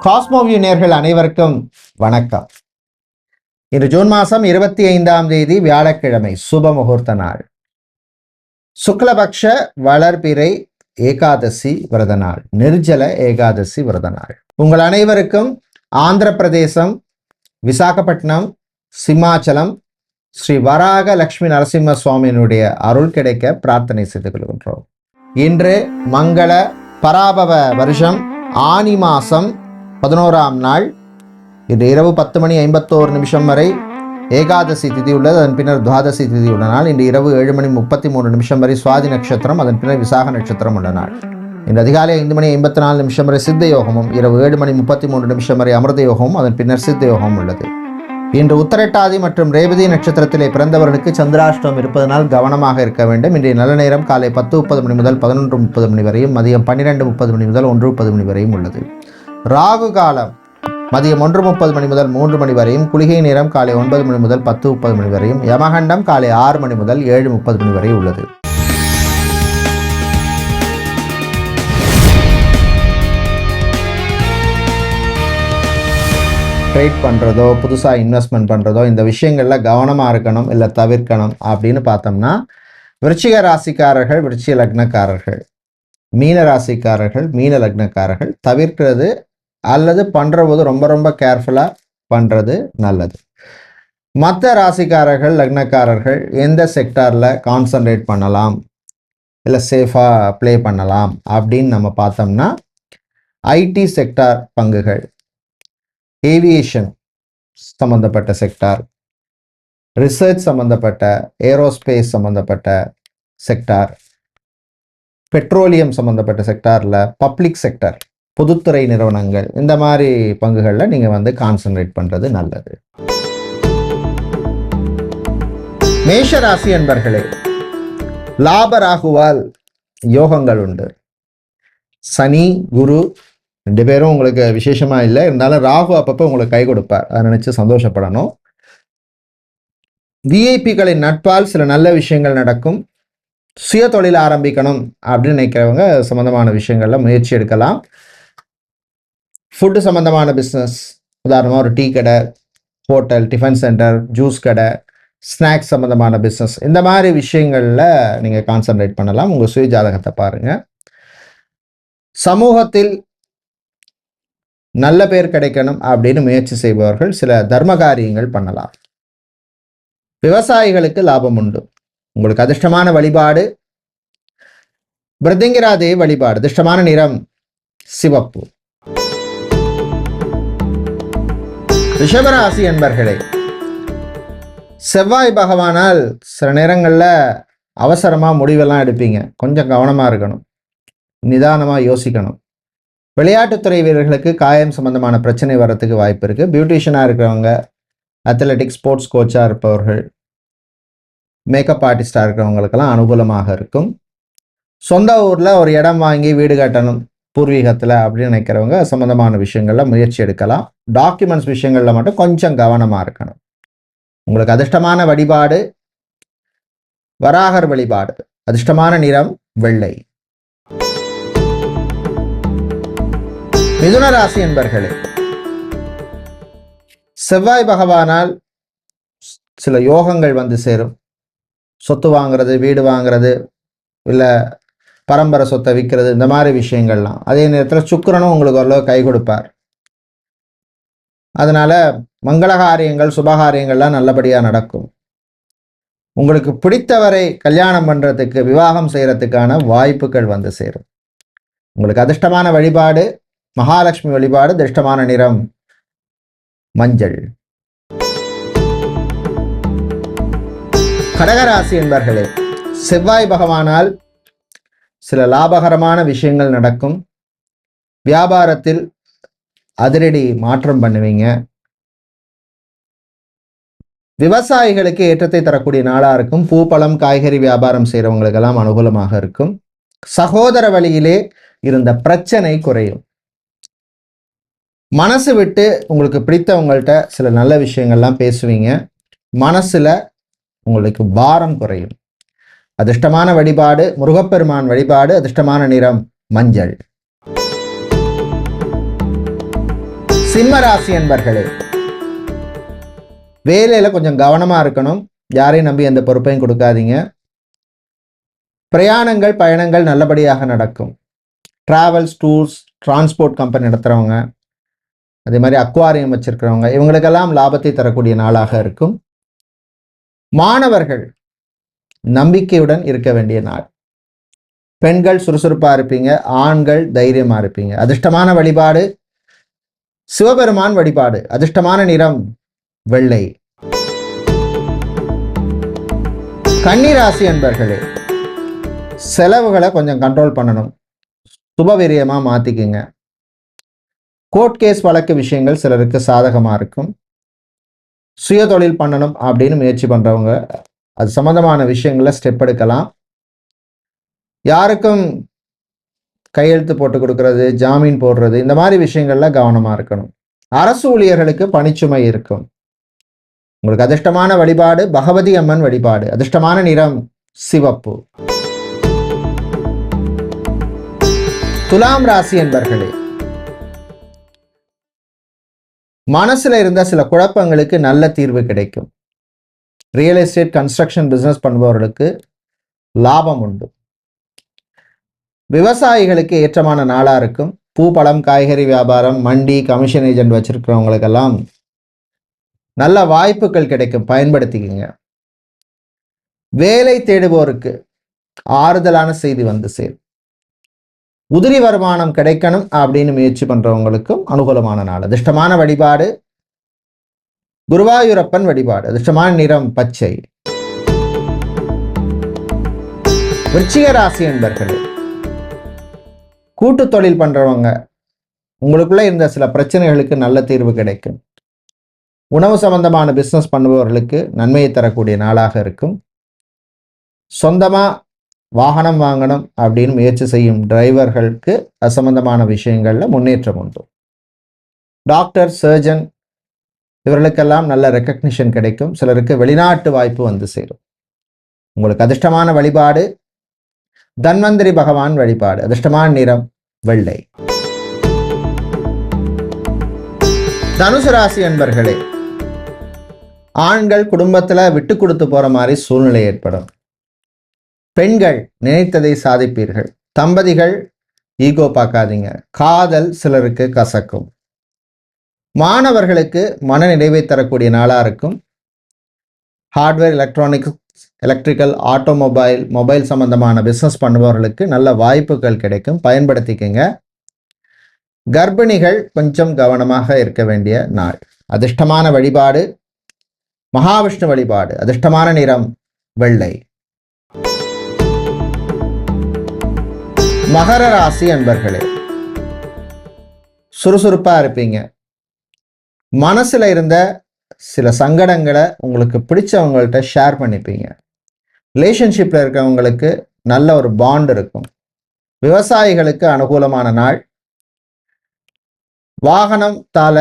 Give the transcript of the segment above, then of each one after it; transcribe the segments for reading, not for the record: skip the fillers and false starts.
Cosmoview நேயர்கள் அனைவருக்கும் வணக்கம். இன்று ஜூன் மாதம் 25ஆம் தேதி வியாழக்கிழமை, சுப முகூர்த்த நாள், சுக்லபக்ஷ வளர்பிறை ஏகாதசி விரத நாள், நிர்ஜல ஏகாதசி விரத நாள். உங்கள் அனைவருக்கும் ஆந்திர பிரதேசம், விசாகப்பட்டினம், சிம்மாச்சலம் ஸ்ரீ வராக லட்சுமி நரசிம்ம சுவாமியினுடைய அருள் கிடைக்க பிரார்த்தனை செய்து கொள்கின்றோம். இன்று மங்கள பராபவ வருஷம் ஆனி மாசம் 11ஆம் நாள். இன்று இரவு 10:51 வரை ஏகாதசி திதி உள்ளது. அதன் பின்னர் துவாதசி திதி உள்ள நாள். இன்று இரவு 7:33 வரை சுவாதி நட்சத்திரம், அதன் பின்னர் விசாக நட்சத்திரம் உள்ள நாள். இன்று அதிகாலை 5:54 வரை சித்த யோகமும், இரவு 7:33 வரை அமிர்த யோகமும், அதன் பின்னர் சித்த யோகமும் உள்ளது. இன்று உத்தரட்டாதி மற்றும் ரேவதி நட்சத்திரத்திலே பிறந்தவர்களுக்கு சந்திராஷ்டமம் இருப்பதனால் கவனமாக இருக்க வேண்டும். இன்றைய நல்ல நேரம் காலை 10:30 முதல் 11:30 வரையும், மதியம் 12:30 முதல் 1:30 வரையும் உள்ளது. ராகு காலம் மதியம் 1:30 முதல் 3 வரையும், குளிகை நேரம் காலை 9 முதல் 10:30 வரையும், யமகண்டம் காலை 6 முதல் 7:30 வரை உள்ளது. ட்ரேட் பண்ணுறதோ புதுசாக இன்வெஸ்ட்மெண்ட் பண்ணுறதோ இந்த விஷயங்களில் கவனமாக இருக்கணும், இல்லை தவிர்க்கணும் அப்படின்னு பார்த்தோம்னா, விருச்சிக ராசிக்காரர்கள், விருச்சிக லக்னக்காரர்கள், மீன ராசிக்காரர்கள், மீன லக்னக்காரர்கள் தவிர்க்கிறது அல்லது பண்ணுற போது ரொம்ப ரொம்ப கேர்ஃபுல்லாக பண்ணுறது நல்லது. மற்ற ராசிக்காரர்கள், லக்னக்காரர்கள் எந்த செக்டாரில் கான்சன்ட்ரேட் பண்ணலாம், இல்லை சேஃபாக ப்ளே பண்ணலாம் அப்படின்னு நம்ம பார்த்தோம்னா, ஐடி செக்டார் பங்குகள், ஏவியேஷன் சம்மந்தப்பட்ட செக்டார், ரிசர்ச் சம்மந்தப்பட்ட, ஏரோஸ்பேஸ் சம்மந்தப்பட்ட செக்டார், பெட்ரோலியம் சம்மந்தப்பட்ட செக்டாரில், பப்ளிக் செக்டர், பொதுத்துறை நிறுவனங்கள், இந்த மாதிரி பங்குகளில் நீங்கள் கான்சன்ட்ரேட் பண்ணுறது நல்லது. மேஷராசி என்பர்களே, லாபராகுவால் யோகங்கள் உண்டு. சனி குரு 2 பேரும் உங்களுக்கு விசேஷமாக இல்லை, இருந்தாலும் ராகு அப்பப்போ உங்களுக்கு கை கொடுப்பார், அதை நினச்சி சந்தோஷப்படணும். விஐபிகளின் நட்பால் சில நல்ல விஷயங்கள் நடக்கும். சுய தொழில் ஆரம்பிக்கணும் அப்படின்னு நினைக்கிறவங்க சம்மந்தமான விஷயங்களில் முயற்சி எடுக்கலாம். ஃபுட்டு சம்மந்தமான பிஸ்னஸ், உதாரணமாக ஒரு டீ கடை, ஹோட்டல், டிஃபன் சென்டர், ஜூஸ் கடை, ஸ்நாக்ஸ் சம்மந்தமான பிஸ்னஸ், இந்த மாதிரி விஷயங்களில் நீங்கள் கான்சன்ட்ரேட் பண்ணலாம். உங்கள் சுய ஜாதகத்தை பாருங்கள். சமூகத்தில் நல்ல பேர் கிடைக்கணும் அப்படின்னு முயற்சி செய்பவர்கள் சில தர்ம காரியங்கள் பண்ணலாம். விவசாயிகளுக்கு லாபம் உண்டு. உங்களுக்கு அதிர்ஷ்டமான வழிபாடு பிரத்திங்கிராதேவி வழிபாடு. அதிர்ஷ்டமான நிறம் சிவப்பு. ரிஷபராசி என்பர்களே, செவ்வாய் பகவானால் சில நேரங்களில் அவசரமாக முடிவெல்லாம் எடுப்பீங்க. கொஞ்சம் கவனமாக இருக்கணும், நிதானமாக யோசிக்கணும். விளையாட்டுத்துறை வீரர்களுக்கு காயம் சம்பந்தமான பிரச்சனை வர்றதுக்கு வாய்ப்பு இருக்குது. பியூட்டிஷியனாக இருக்கிறவங்க, அத்லெட்டிக்ஸ் ஸ்போர்ட்ஸ் கோச்சாக இருப்பவர்கள், மேக்கப் ஆர்டிஸ்டாக இருக்கிறவங்களுக்கெல்லாம் அனுகூலமாக இருக்கும். சொந்த ஊரில் ஒரு இடம் வாங்கி வீடு கட்டணும் பூர்வீகத்தில் அப்படின்னு நினைக்கிறவங்க சம்மந்தமான விஷயங்களில் முயற்சி எடுக்கலாம். டாக்குமெண்ட்ஸ் விஷயங்களில் மட்டும் கொஞ்சம் கவனமாக இருக்கணும். உங்களுக்கு அதிர்ஷ்டமான வழிபாடு வராகர் வழிபாடு. அதிர்ஷ்டமான நிறம் வெள்ளை. மிதுன ராசி என்பர்களே, செவ்வாய் பகவானால் சில யோகங்கள் சேரும். சொத்து வாங்கிறது, வீடு வாங்கிறது, இல்லை பரம்பரை சொத்தை விற்கிறது, இந்த மாதிரி விஷயங்கள்லாம். அதே நேரத்தில் சுக்கிரனும் உங்களுக்கு ஓரளவு கை கொடுப்பார். அதனால மங்களகாரியங்கள், சுபகாரியங்கள்லாம் நல்லபடியாக நடக்கும். உங்களுக்கு பிடித்தவரை கல்யாணம் பண்ணுறதுக்கு, விவாகம் செய்கிறதுக்கான வாய்ப்புகள் சேரும். உங்களுக்கு அதிர்ஷ்டமான வழிபாடு மகாலட்சுமி வழிபாடு. அதிர்ஷ்டமான நிறம் மஞ்சள். கடகராசி என்பர்களே, செவ்வாய் பகவானால் சில லாபகரமான விஷயங்கள் நடக்கும். வியாபாரத்தில் அதிரடி மாற்றம் பண்ணுவீங்க. விவசாயிகளுக்கு ஏற்றத்தை தரக்கூடிய நாளாக இருக்கும். பூ பழம் காய்கறி வியாபாரம் செய்கிறவங்களுக்கெல்லாம் அனுகூலமாக இருக்கும். சகோதர வழியிலே இருந்த பிரச்சனை குறையும். மனசு விட்டு உங்களுக்கு பிடித்தவங்கள்ட்ட சில நல்ல விஷயங்கள்லாம் பேசுவீங்க. மனசில் உங்களுக்கு பாரம் குறையும். அதிர்ஷ்டமான வழிபாடு முருகப்பெருமான் வழிபாடு. அதிர்ஷ்டமான நிறம் மஞ்சள். சிம்ம ராசி அன்பர்களே, வேலையில கொஞ்சம் கவனமா இருக்கணும். யாரையும் நம்பி எந்த பொறுப்பையும் கொடுக்காதீங்க. பிரயாணங்கள் பயணங்கள் நல்லபடியாக நடக்கும். டிராவல்ஸ் டூர்ஸ் டிரான்ஸ்போர்ட் கம்பெனி நடத்துறவங்க, அதே மாதிரி அக்வாரியம் வச்சிருக்கிறவங்க, இவங்களுக்கெல்லாம் லாபத்தை தரக்கூடிய நாளாக இருக்கும். மாணவர்கள் நம்பிக்கையுடன் இருக்க வேண்டிய நாள். பெண்கள் சுறுசுறுப்பா இருப்பீங்க, ஆண்கள் தைரியமா இருப்பீங்க. அதிர்ஷ்டமான வழிபாடு சிவபெருமான் வழிபாடு. அதிர்ஷ்டமான நிறம் வெள்ளை. கன்னிராசி அன்பர்களே, செலவுகளை கொஞ்சம் கண்ட்ரோல் பண்ணணும். சுபவீரியமா மாத்திக்குங்க. கோர்ட் கேஸ் வழக்கு விஷயங்கள் சிலருக்கு சாதகமா இருக்கும். சுய தொழில் பண்ணணும் அப்படின்னு முயற்சி பண்றவங்க அது சம்பந்தமான விஷயங்களை ஸ்டெப் எடுக்கலாம். யாருக்கும் கையெழுத்து போட்டு கொடுக்கறது, ஜாமீன் போடுறது, இந்த மாதிரி விஷயங்கள்ல கவனமா இருக்கணும். அரசு ஊழியர்களுக்கு பணிச்சுமை இருக்கும். உங்களுக்கு அதிர்ஷ்டமான வழிபாடு பகவதி அம்மன் வழிபாடு. அதிர்ஷ்டமான நிறம் சிவப்பு. துலாம் ராசி என்பர்களே, மனசுல இருந்த சில குழப்பங்களுக்கு நல்ல தீர்வு கிடைக்கும். ரியல் எஸ்டேட் கன்ஸ்ட்ரக்ஷன் பிசினஸ் பண்ணுபவர்களுக்கு லாபம் உண்டு. விவசாயிகளுக்கு ஏற்றமான நாளா இருக்கும். பூ பழம் காய்கறி வியாபாரம், மண்டி, கமிஷன் ஏஜென்ட் வச்சிருக்கிறவங்களுக்கெல்லாம் நல்ல வாய்ப்புகள் கிடைக்கும், பயன்படுத்திக்கங்க. வேலை தேடுவோருக்கு ஆறுதலான செய்தி வந்து சேரும். உதிரி வருமானம் கிடைக்கணும் அப்படின்னு முயற்சி பண்றவங்களுக்கும் அனுகூலமான நாள். அதிர்ஷ்டமான வழிபாடு குருவாயூரப்பன் வழிபாடு. அதிர்ஷ்டமான நிறம் பச்சை. விருச்சிக ராசி என்பர்களே, கூட்டு தொழில் பண்றவங்க உங்களுக்குள்ள இருந்த சில பிரச்சனைகளுக்கு நல்ல தீர்வு கிடைக்கும். உணவு சம்பந்தமான பிசினஸ் பண்ணுபவர்களுக்கு நன்மையை தரக்கூடிய நாளாக இருக்கும். சொந்தமா வாகனம் வாங்கணும் அப்படின்னு முயற்சி செய்யும் டிரைவர்களுக்கு அது சம்பந்தமான விஷயங்கள்ல முன்னேற்றம் உண்டு. டாக்டர், சர்ஜன் இவர்களுக்கெல்லாம் நல்ல ரெக்கக்னிஷன் கிடைக்கும். சிலருக்கு வெளிநாட்டு வாய்ப்பு வந்து சேரும். உங்களுக்கு அதிர்ஷ்டமான வழிபாடு தன்வந்திரி பகவான் வழிபாடு. அதிர்ஷ்டமான நிறம் வெள்ளை. தனுசு ராசி அன்பர்களே, ஆண்கள் குடும்பத்துல விட்டு கொடுத்து போற மாதிரி சூழ்நிலை ஏற்படும். பெண்கள் நினைத்ததை சாதிப்பீர்கள். தம்பதிகள் ஈகோ பார்க்காதீங்க. காதல் சிலருக்கு கசக்கும். மாணவர்களுக்கு மன நிறைவை தரக்கூடிய நாளா இருக்கும். Hardware, electronics, electrical, automobile, mobile சம்பந்தமான பிசினஸ் பண்ணுபவர்களுக்கு நல்ல வாய்ப்புகள் கிடைக்கும், பயன்படுத்திக்கங்க. கர்ப்பிணிகள் கொஞ்சம் கவனமாக இருக்க வேண்டிய நாள். அதிர்ஷ்டமான வழிபாடு மகாவிஷ்ணு வழிபாடு. அதிர்ஷ்டமான நிறம் வெள்ளை. மகர ராசி அன்பர்களே, சுறுசுறுப்பா இருப்பீங்க. மனசுல இருந்த சில சங்கடங்களை உங்களுக்கு பிடிச்சவங்கள்ட்ட ஷேர் பண்ணிப்பீங்க. ரிலேஷன்ஷிப்ல இருக்கவங்களுக்கு நல்ல ஒரு பாண்ட் இருக்கும். விவசாயிகளுக்கு அனுகூலமான நாள். வாகனத்தால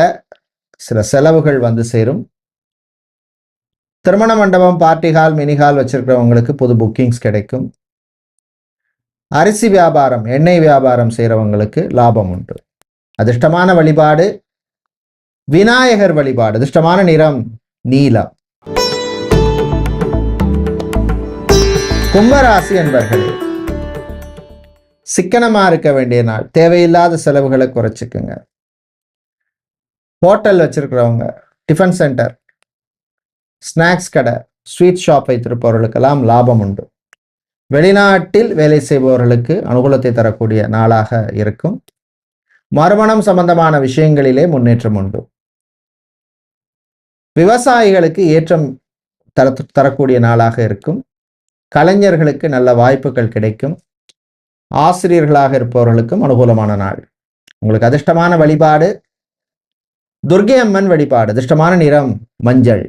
சில செலவுகள் வந்து சேரும். திருமண மண்டபம், பார்ட்டி ஹால், மினி ஹால் வச்சிருக்கிறவங்களுக்கு புது புக்கிங்ஸ் கிடைக்கும். அரிசி வியாபாரம், எண்ணெய் வியாபாரம் செய்கிறவங்களுக்கு லாபம் உண்டு. அதிர்ஷ்டமான வழிபாடு விநாயகர் வழிபாடு. அதிர்ஷ்டமான நிறம் நீலம். கும்பராசி என்பர்களே, சிக்கனமா இருக்க வேண்டிய நாள். தேவையில்லாத செலவுகளை குறைச்சிக்குங்க. ஹோட்டல் வச்சிருக்கிறவங்க, டிஃபன் சென்டர், ஸ்நாக்ஸ் கடை, ஸ்வீட் ஷாப் வைத்திருப்பவர்களுக்கெல்லாம் லாபம் உண்டு. வெளிநாட்டில் வேலை செய்பவர்களுக்கு அனுகூலத்தை தரக்கூடிய நாளாக இருக்கும். மறுமணம் சம்பந்தமான விஷயங்களிலே முன்னேற்றம் உண்டு. விவசாயிகளுக்கு ஏற்றம் தரக்கூடிய நாளாக இருக்கும். கலைஞர்களுக்கு நல்ல வாய்ப்புகள் கிடைக்கும். ஆசிரியர்களாக இருப்பவர்களுக்கும் அனுகூலமான நாள். உங்களுக்கு அதிர்ஷ்டமான வழிபாடு துர்க்கை அம்மன் வழிபாடு. அதிர்ஷ்டமான நிறம் மஞ்சள்.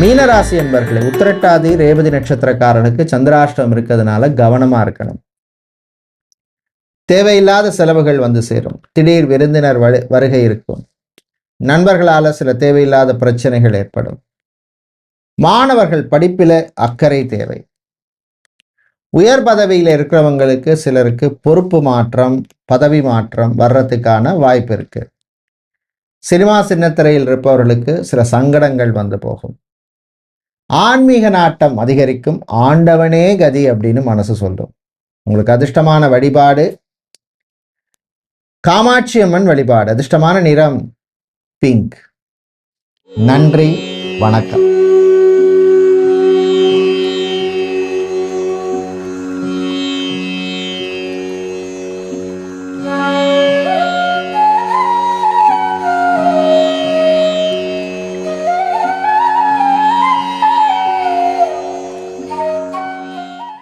மீனராசி என்பர்களே, உத்திரட்டாதி ரேவதி நட்சத்திரக்காரனுக்கு சந்திராஷ்டமம் இருக்கிறதுனால கவனமா இருக்கணும். தேவையில்லாத செலவுகள் வந்து சேரும். திடீர் விருந்தினர் வருகை இருக்கும். நண்பர்களால சில தேவையில்லாத பிரச்சனைகள் ஏற்படும். மாணவர்கள் படிப்பில அக்கறை தேவை. உயர் பதவியில் இருக்கிறவங்களுக்கு சிலருக்கு பொறுப்பு மாற்றம், பதவி மாற்றம் வர்றதுக்கான வாய்ப்பு இருக்கு. சினிமா சின்னத்திரையில் இருப்பவர்களுக்கு சில சங்கடங்கள் வந்து போகும். ஆன்மீக நாட்டம் அதிகரிக்கும். ஆண்டவனே கதி அப்படின்னு மனசு சொல்லும். உங்களுக்கு அதிர்ஷ்டமான வழிபாடு காமாட்சி அம்மன் வழிபாடு. அதிர்ஷ்டமான நிறம் பிங்க். நன்றி, வணக்கம்.